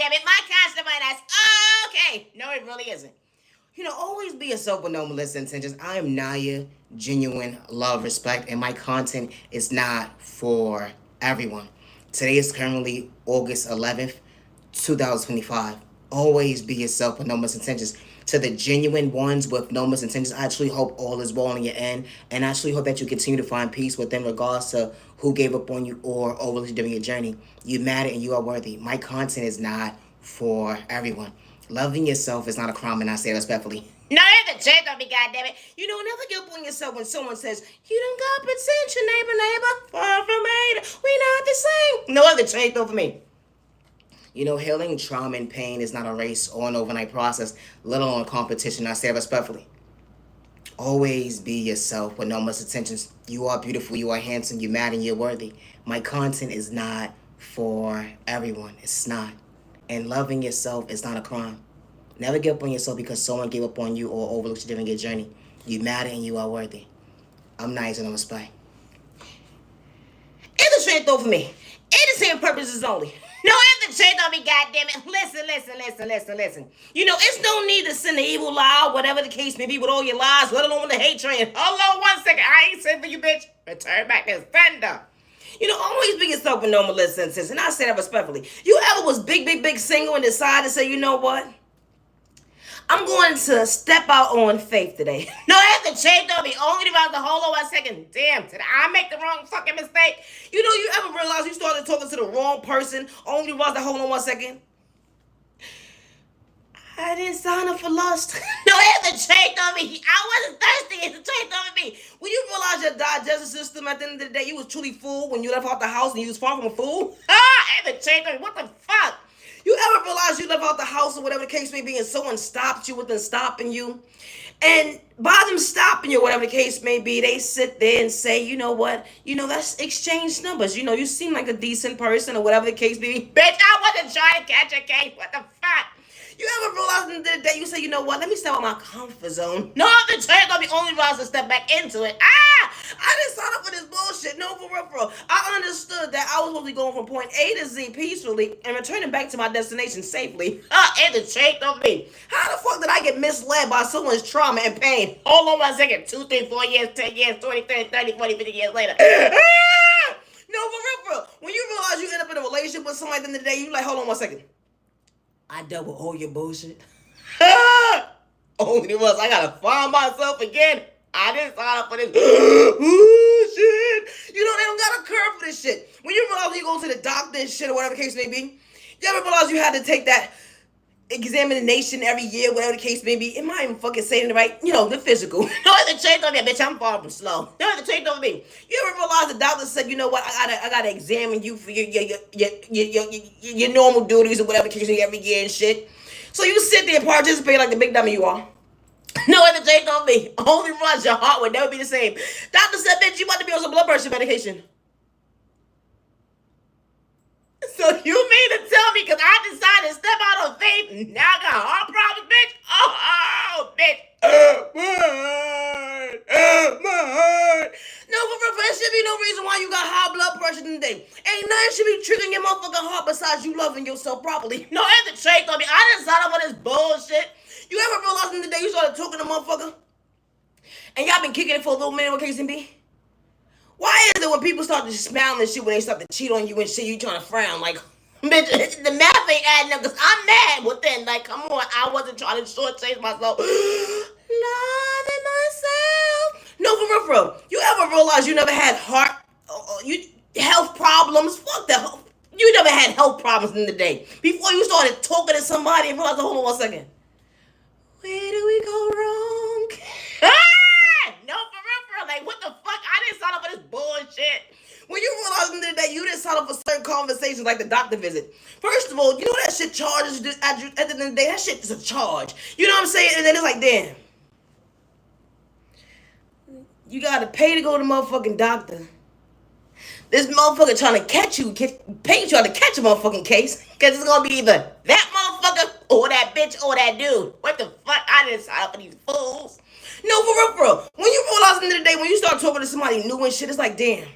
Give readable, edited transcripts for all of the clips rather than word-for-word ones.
goddammit. My constant mind is okay. No, it really isn't. Always be yourself with no malicious intentions. I am Naya, genuine love, respect, and my content is not for everyone. Today is currently August 11th, 2025. Always be yourself with no malicious intentions. To the genuine ones with no malicious intentions, I actually hope all is well on your end, and I actually hope that you continue to find peace within regards to who gave up on you or overlooked you during your journey. You matter and you are worthy. My content is not for everyone. Loving yourself is not a crime, and I say it respectfully. No, that's the truth on me, goddammit. Never give up on yourself when someone says, you don't got potential, neighbor. Far from hater. We not the same. No other truth over me. Healing trauma and pain is not a race or an overnight process, let alone a competition. I say it respectfully. Always be yourself with no much attentions. You are beautiful, you are handsome, you matter, and you're worthy. My content is not for everyone. It's not. And loving yourself is not a crime. Never give up on yourself because someone gave up on you or overlooked you during your journey. You matter and you are worthy. I'm nice and I'm respect. It's the strength though for me. It the same purposes only. No, it's the strength on me, goddammit. Listen. It's no need to send the evil lie, whatever the case may be, with all your lies, let alone the hate train. Hold on 1 second. I ain't sent for you, bitch. Return back this thunder. Always be yourself with no malicious intent. And I say that respectfully. You ever was big single and decided to say, you know what? I'm going to step out on faith today. No, I have to change on me. Only about the hold on 1 second. Damn, did I make the wrong fucking mistake? You ever realize you started talking to the wrong person? Only about the hold on 1 second. I didn't sign up for lust. No, it has to change on me. I wasn't thirsty. It's to change on me. When you realize your digestive system at the end of the day, you was truly full when you left out the house and you was far from a fool. It had to change on me. What the fuck? You ever realize you left out the house or whatever the case may be and someone stopped you within stopping you? And by them stopping you, whatever the case may be, they sit there and say, you know what? Let's exchange numbers. You seem like a decent person or whatever the case may be. Bitch, I wasn't trying to catch a case. What the fuck? You ever realize in the day you say, you know what, let me step out my comfort zone? No, the train gonna be only realize to step back into it. I didn't sign up for this bullshit. No, for real. I understood that I was supposed to be going from point A to Z peacefully and returning back to my destination safely. And the train of me. How the fuck did I get misled by someone's trauma and pain? Hold on 1 second. 2, 3, 4 years, 10 years, 20, 30, 40, 50 years later. No, for real. When you realize you end up in a relationship with somebody at the end of the day, you like, hold on 1 second. I double all your bullshit. Only was I gotta find myself again. I didn't sign up for this. Shit. They don't got a curve for this shit. When you realize you go to the doctor and shit or whatever the case may be, you ever realize you had to take that examination every year, whatever the case may be? It might even fucking say it right, the physical. No, it's a change on me, bitch. I'm far from slow. No, it's a change on me. You ever realize the doctor said, you know what? I gotta examine you for your normal duties or whatever the case may be every year and shit. So you sit there and participate like the big dummy you are. No, it's a change on me. Only realize your heart would never be the same. Doctor said, bitch, you about to be on some blood pressure medication. So you mean to tell me because I decided to step out on faith, now I got heart problems, bitch? Oh, bitch. My heart. No, but there should be no reason why you got high blood pressure today. Ain't nothing should be triggering your motherfucking heart besides you loving yourself properly. No, that's the truth on me. I didn't sign up for this bullshit. You ever realize in the day you started talking to motherfucker and y'all been kicking it for a little minute, what case it be? Why is it when people start to smile and shit when they start to cheat on you and shit, you trying to frown? Like, bitch, the math ain't adding up because I'm mad within. Like, come on, I wasn't trying to shortchange myself. Loving myself. No, for real. You ever realize you never had health problems? Fuck that. You never had health problems in the day. Before you started talking to somebody and realized, hold on 1 second. Where do we go wrong? No, for real. Like, what the fuck? I didn't sign up for this bullshit. When you realize in the day you didn't sign up for certain conversations like the doctor visit. First of all, that shit charges at the end of the day. That shit is a charge. You know what I'm saying? And then it's like, damn. You gotta pay to go to the motherfucking doctor. This motherfucker trying to catch you, pay you trying to catch a motherfucking case. Because it's gonna be either that motherfucker or that bitch or that dude. What the fuck? I didn't sign up for these fools. No, for real. When you realize at the end of the day, when you start talking to somebody new and shit, it's like, damn.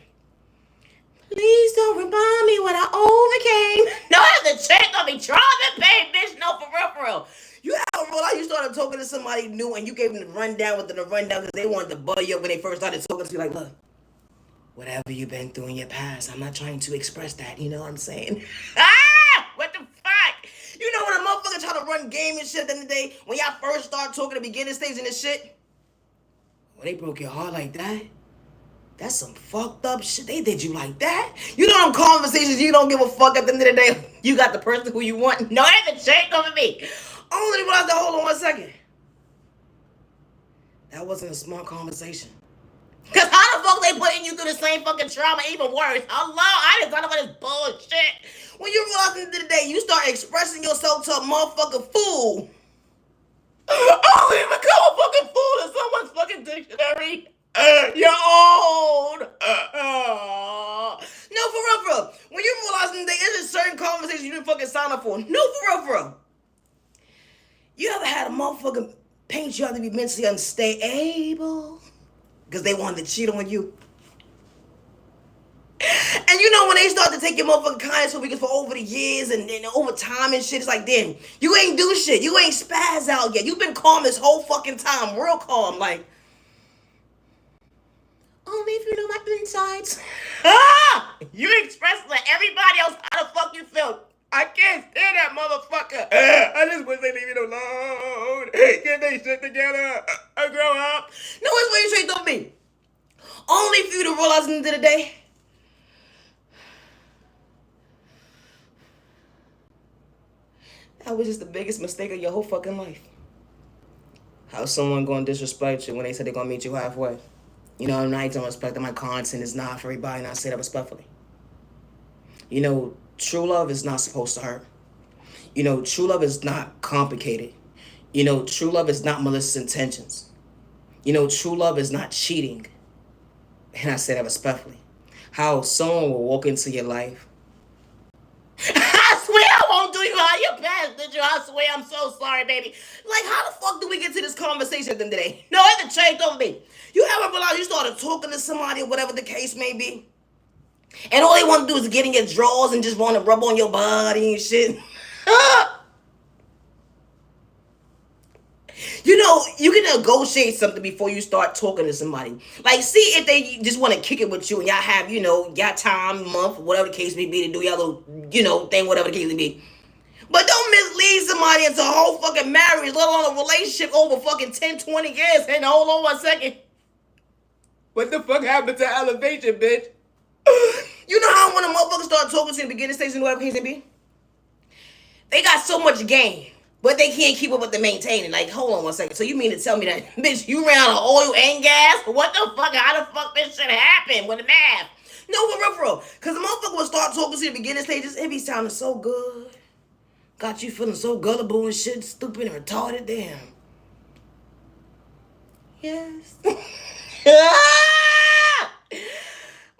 Please don't remind me what I overcame. No, I have to check on me. Trauma and pain started talking to somebody new and you gave them the rundown within the rundown because they wanted to butter you up when they first started talking to you, like, look, whatever you've been through in your past, I'm not trying to express that, you know what I'm saying? What the fuck? You know when a motherfucker try to run game and shit at the end of the day, when y'all first start talking the beginning stage and this shit, when they broke your heart like that, that's some fucked up shit. They did you like that? You know them conversations you don't give a fuck at the end of the day. You got the person who you want. No, that's a shake over me. Only realized that, hold on 1 second. That wasn't a smart conversation. Cause how the fuck they putting you through the same fucking trauma, even worse? Hello, I didn't talk about this bullshit. When you realize at the end of the day, you start expressing yourself to a motherfucking fool. I don't even become a fucking fool in someone's fucking dictionary. You're old. No, for real, bro. When you realize that there is a certain conversation you didn't fucking sign up for. No, for real, bro. You ever had a motherfucker paint you out to be mentally unstable because they wanted to cheat on you? And you know when they start to take your motherfucking kindness for over the years and over time and shit, it's like, damn, you ain't do shit. You ain't spaz out yet. You've been calm this whole fucking time. Real calm, like, only if you know my insides. You express to everybody else how the fuck you feel. I can't stand that motherfucker. I just wish they leave it alone. Get they shit together. I grow up. No, it's what you straight to me. Only for you to realize at the end of the day, that was just the biggest mistake of your whole fucking life. How someone gonna disrespect you when they said they're gonna meet you halfway? You know, I'm not even respecting my content is not for everybody, and I say that respectfully. You know, true love is not supposed to hurt. You know, true love is not complicated. You know, true love is not malicious intentions. You know, true love is not cheating. And I say that respectfully. How someone will walk into your life. I swear I won't do you how your past did you. I swear I'm so sorry, baby. Like, how the fuck do we get to this conversation today? No, it's a change over me. You ever realize you started talking to somebody or whatever the case may be, and all they want to do is get in your drawers and just want to rub on your body and shit? You know, you can negotiate something before you start talking to somebody. Like, see if they just want to kick it with you and y'all have, you know, y'all time, month, whatever the case may be to do y'all little, you know, thing, whatever the case may be. But don't mislead somebody into a whole fucking marriage, let alone a relationship over fucking 10, 20 years. And hold on 1 second. What the fuck happened to elevation, bitch? You know how when a motherfucker start talking to the beginning stage and whatever case may be? They got so much game. But they can't keep up with the maintaining. Like, hold on 1 second. So you mean to tell me that, bitch, you ran out of oil and gas? What the fuck? How the fuck this shit happen with the math? No, for real. Because the motherfucker will start talking to the beginning stages. It be sounding so good. Got you feeling so gullible and shit. Stupid and retarded. Damn. Yes.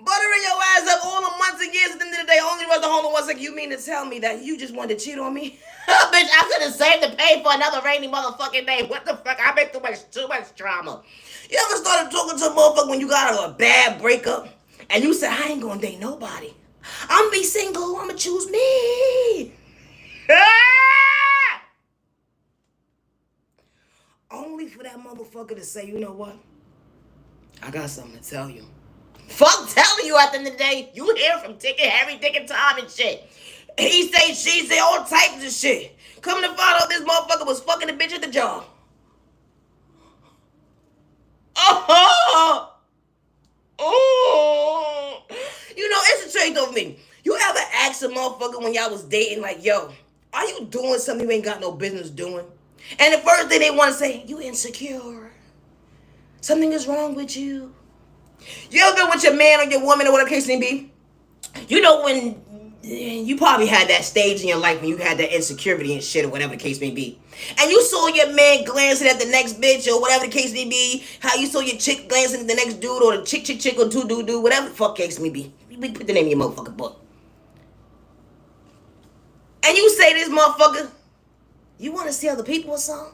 Buttering your ass up all the months and years at the end of the day. Only was the whole 1 second. You mean to tell me that you just wanted to cheat on me? Bitch, I could have saved the pay for another rainy motherfucking day. What the fuck? I've been through too much trauma. You ever started talking to a motherfucker when you got a bad breakup and you said, I ain't gonna date nobody. I'm gonna be single. I'm gonna choose me. Only for that motherfucker to say, you know what? I got something to tell you. Fuck telling you at the end of the day. You hear from every dick and time and shit. He say, she say, all types of shit. Come to find out this motherfucker was fucking the bitch at the job. Oh. You know, it's a trait of me. You ever ask a motherfucker when y'all was dating, like, yo, are you doing something you ain't got no business doing? And the first thing they want to say, you insecure. Something is wrong with you. You ever been with your man or your woman or whatever the case may be? You know when you probably had that stage in your life when you had that insecurity and shit or whatever the case may be. And you saw your man glancing at the next bitch or whatever the case may be. How you saw your chick glancing at the next dude or the chick or dude, whatever the fuck case may be. We put the name in your motherfucking book. And you say this motherfucker, you want to see other people or something?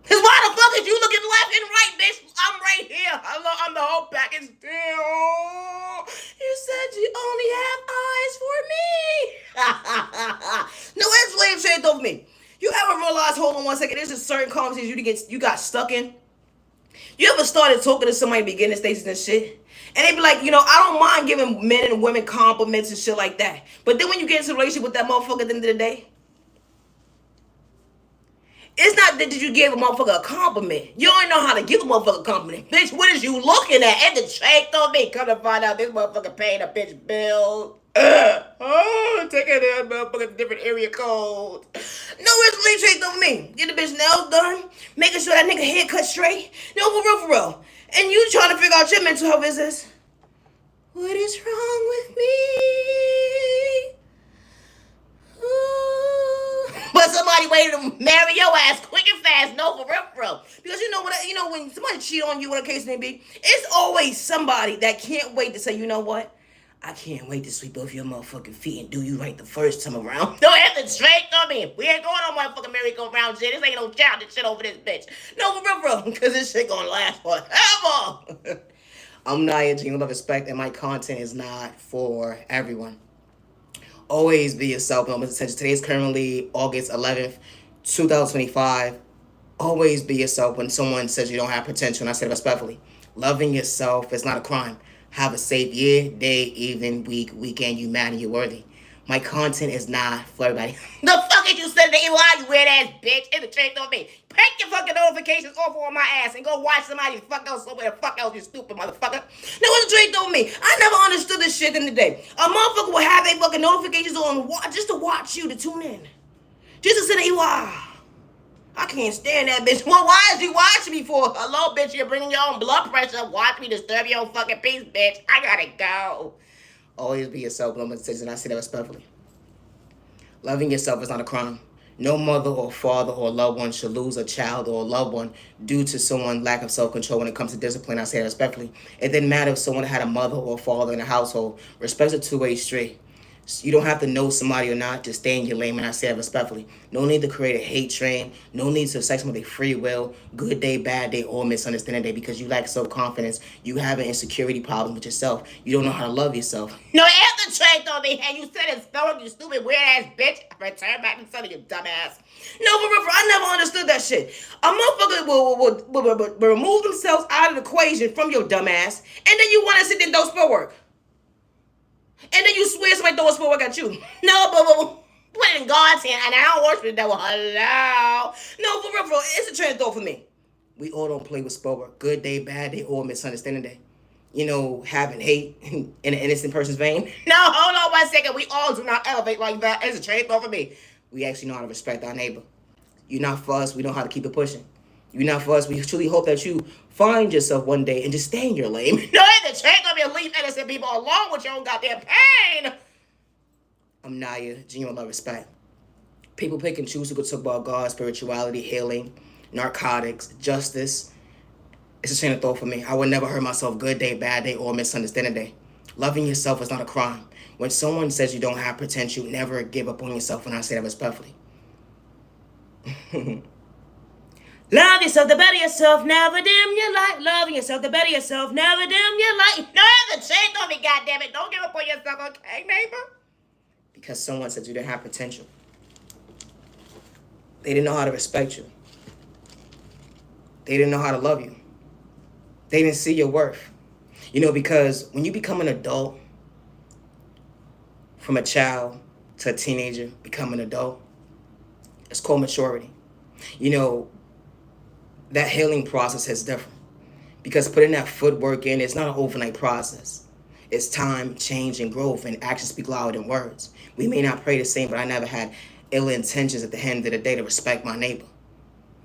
Cause why the fuck is you looking left and right, bitch? I'm right here. Hello, I'm the whole package deal. You said you only have eyes for me. No, it's slave shade over me. You ever realize, hold on one second, there's just certain conversations you got stuck in? You ever started talking to somebody beginning stages and shit? And they be like, I don't mind giving men and women compliments and shit like that. But then when you get into a relationship with that motherfucker at the end of the day, it's not that you gave a motherfucker a compliment. You don't know how to give a motherfucker a compliment. Bitch, what is you looking at? And the check on me. Come to find out this motherfucker paying a bitch bill. Taking that motherfucker different area code. No, it's really checked on me. Get the bitch nails done. Making sure that nigga head cut straight. No, for real. And you trying to figure out your mental health business. What is wrong with me? But somebody waited to marry your ass quick and fast. No, for real. Because when somebody cheat on you, what the case may be, it's always somebody that can't wait to say, you know what? I can't wait to sweep off your motherfucking feet and do you right the first time around. Don't have to straight on me. We ain't going on motherfucking merry-go-round shit. This ain't no childish shit over this bitch. No, for real. Because this shit gonna last forever. I'm Naya, genuine love, respect, and my content is not for everyone. Always be yourself. Today is currently August 11th, 2025. Always be yourself. When someone says you don't have potential, and I say it respectfully, loving yourself is not a crime. Have a safe year, day, evening, week, weekend. You matter, you're worthy. My content is not for everybody. The fuck is you sending the evil eye, you weird ass bitch? It's a trick on me. Pick your fucking notifications off on my ass and go watch somebody fuck else somewhere the fuck else, you stupid motherfucker. Now what's a trick on me? I never understood this shit in the day. A motherfucker will have their fucking notifications on just to watch you, to tune in. Just to send the evil eye. I can't stand that bitch. Well, why is you watching me for? Hello, bitch, you're bringing your own blood pressure. Watch me disturb your own fucking peace, bitch. I gotta go. Always be yourself, and I say that respectfully. Loving yourself is not a crime. No mother or father or loved one should lose a child or a loved one due to someone's lack of self-control when it comes to discipline. I say that respectfully. It didn't matter if someone had a mother or a father in the household. Respect's a two-way street. You don't have to know somebody or not. Just stay in your lane, and I say that respectfully. No need to create a hate train. No need to sex with a free will. Good day, bad day, or misunderstanding day because you lack self-confidence. You have an insecurity problem with yourself. You don't know how to love yourself. No, after trade on me, and you said it spelled, you stupid weird ass bitch. Return back to son of you dumbass. No, but I never understood that shit. A motherfucker will remove themselves out of the equation from your dumbass, and then you want to sit there and do spell work. And then you swear somebody throw a spell work at you. No, but put it in God's hand, and I don't worship the devil. Hello. No, for real, it's a train of thought for me. We all don't play with spell work. Good day, bad day, or misunderstanding day. Having hate in an innocent person's vein. No, hold on 1 second. We all do not elevate like that. It's a train of thought for me. We actually know how to respect our neighbor. You're not for us. We know how to keep it pushing. You're not for us. We truly hope that you find yourself one day and just stay in your lane. No, the train gonna be leave innocent people alone with your own goddamn pain. I'm Naya, genuine love, respect. People pick and choose who could talk about God, spirituality, healing, narcotics, justice. It's a train of thought for me. I would never hurt myself good day, bad day, or misunderstanding day. Loving yourself is not a crime. When someone says you don't have potential, never give up on yourself, and I say that respectfully. Love yourself, the better yourself, never dim your light. Loving yourself, the better yourself, never dim your light. No, have to change on me, goddammit. Don't give up on yourself, okay, neighbor? Because someone said you didn't have potential. They didn't know how to respect you. They didn't know how to love you. They didn't see your worth. Because when you become an adult, from a child to a teenager, become an adult, it's called maturity. That healing process is different. Because putting that footwork in, it's not an overnight process. It's time, change, and growth, and actions speak louder than words. We may not pray the same, but I never had ill intentions at the end of the day to respect my neighbor.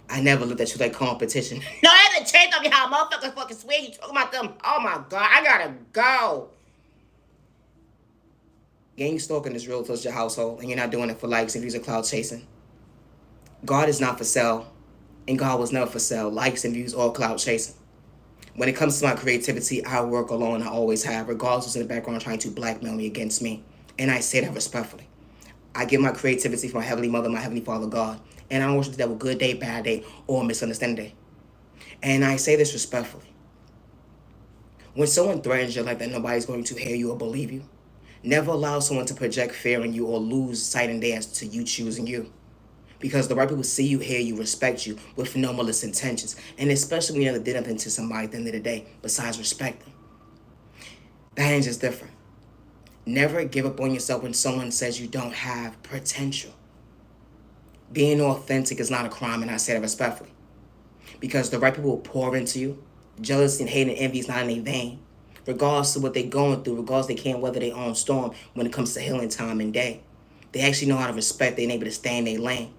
I never looked at you like competition. No, I haven't changed on me how motherfuckers fucking swear you talking about them. Oh my God, I gotta go. Gang stalking is real close to your household, and you're not doing it for likes and views or cloud chasing. God is not for sale, and God was never for sale. Likes and views or cloud chasing. When it comes to my creativity, I work alone. I always have, regardless who's in the background trying to blackmail me against me. And I say that respectfully. I give my creativity from my Heavenly Mother, my Heavenly Father, God. And I don't worship the devil good day, bad day, or misunderstanding day. And I say this respectfully. When someone threatens your life that nobody's going to hear you or believe you, never allow someone to project fear in you or lose sight and dance to you choosing you. Because the right people see you, hear you, respect you with no malicious intentions. And especially when you never did nothing to somebody at the end of the day besides respect them. That ain't just different. Never give up on yourself when someone says you don't have potential. Being authentic is not a crime, and I say that respectfully. Because the right people will pour into you. Jealousy and hate and envy is not in their vein. Regardless of what they're going through, regardless they can't weather their own storm when it comes to healing time and day. They actually know how to respect their neighbor to stay in their lane.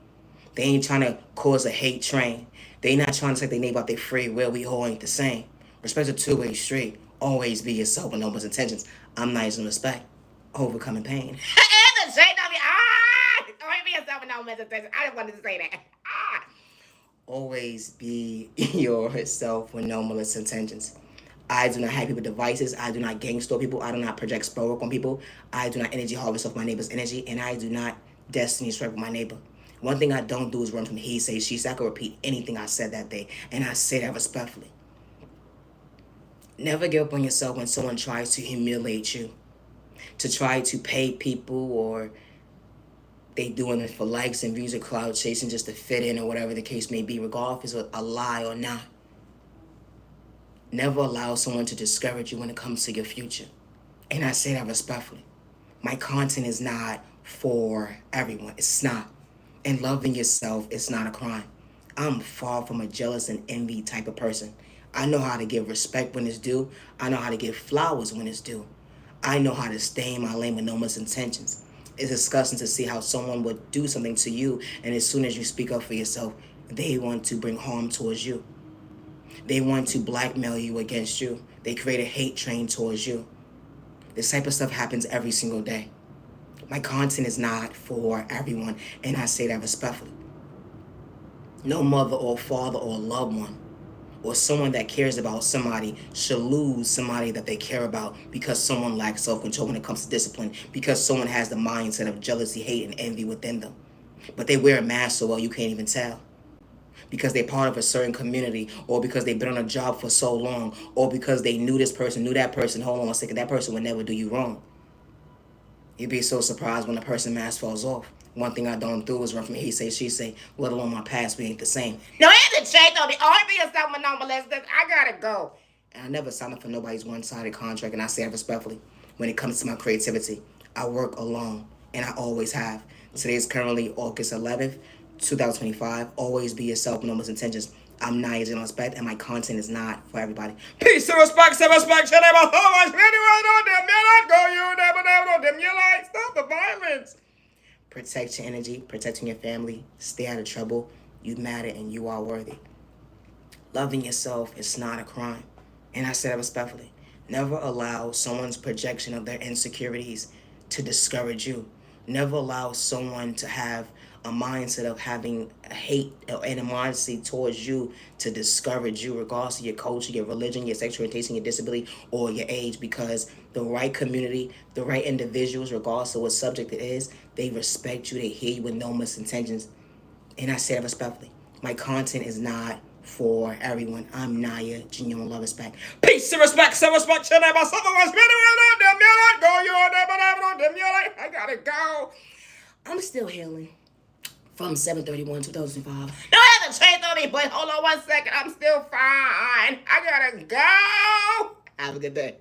They ain't trying to cause a hate train. They not trying to take their neighbor out their free will. We all ain't the same. Respect a two-way street. Always be yourself with no intentions. I'm nice and respect. Overcoming pain. It's a shade of me. Always be yourself with no intentions. I just wanted to say that. Always be yourself with no malicious intentions. I do not have people devices. I do not gang store people. I do not project spell work on people. I do not energy harvest off my neighbor's energy. And I do not destiny strike with my neighbor. One thing I don't do is run from he say, she say. I can repeat anything I said that day. And I say that respectfully. Never give up on yourself when someone tries to humiliate you. To try to pay people, or they doing it for likes and views or cloud chasing just to fit in, or whatever the case may be, regardless if it's a lie or not. Never allow someone to discourage you when it comes to your future. And I say that respectfully. My content is not for everyone. It's not. And loving yourself is not a crime. I'm far from a jealous and envy type of person. I know how to give respect when it's due. I know how to give flowers when it's due. I know how to stay in my lane with no misintentions. It's disgusting to see how someone would do something to you, and as soon as you speak up for yourself, they want to bring harm towards you. They want to blackmail you against you. They create a hate train towards you. This type of stuff happens every single day. My content is not for everyone, and I say that respectfully. No mother or father or loved one or someone that cares about somebody should lose somebody that they care about because someone lacks self-control when it comes to discipline, because someone has the mindset of jealousy, hate, and envy within them. But they wear a mask so well you can't even tell. Because they're part of a certain community, or because they've been on a job for so long, or because they knew this person, knew that person. Hold on a second, that person would never do you wrong. You'd be so surprised when the person mask falls off. One thing I don't do is run from he say, she say, let alone my past, we ain't the same. No, it's a change on the always be yourself with no molesters. I gotta go. And I never signed up for nobody's one-sided contract, and I say that respectfully. When it comes to my creativity, I work alone, and I always have. Today is currently August 11th, 2025. Always be yourself with no intentions. I'm not using respect, and my content is not for everybody. Peace and respect, some respect. Shut up, so much. Anyone on them, you not go, you never on them. You like, stop the violence. Protect your energy, protecting your family. Stay out of trouble. You matter, and you are worthy. Loving yourself is not a crime, and I say that respectfully. Never allow someone's projection of their insecurities to discourage you. Never allow someone to have a mindset of having a hate or animosity towards you to discourage you, regardless of your culture, your religion, your sexual orientation, your disability, or your age, because the right community, the right individuals, regardless of what subject it is, they respect you, they hear you with no misintentions. And I say that respectfully. My content is not for everyone. I'm Naya, genuine love, respect. Peace and respect, some respect. I gotta go. I'm still healing from 7/31/2005. No, I haven't changed on me, but hold on 1 second. I'm still fine. I gotta go. Have a good day.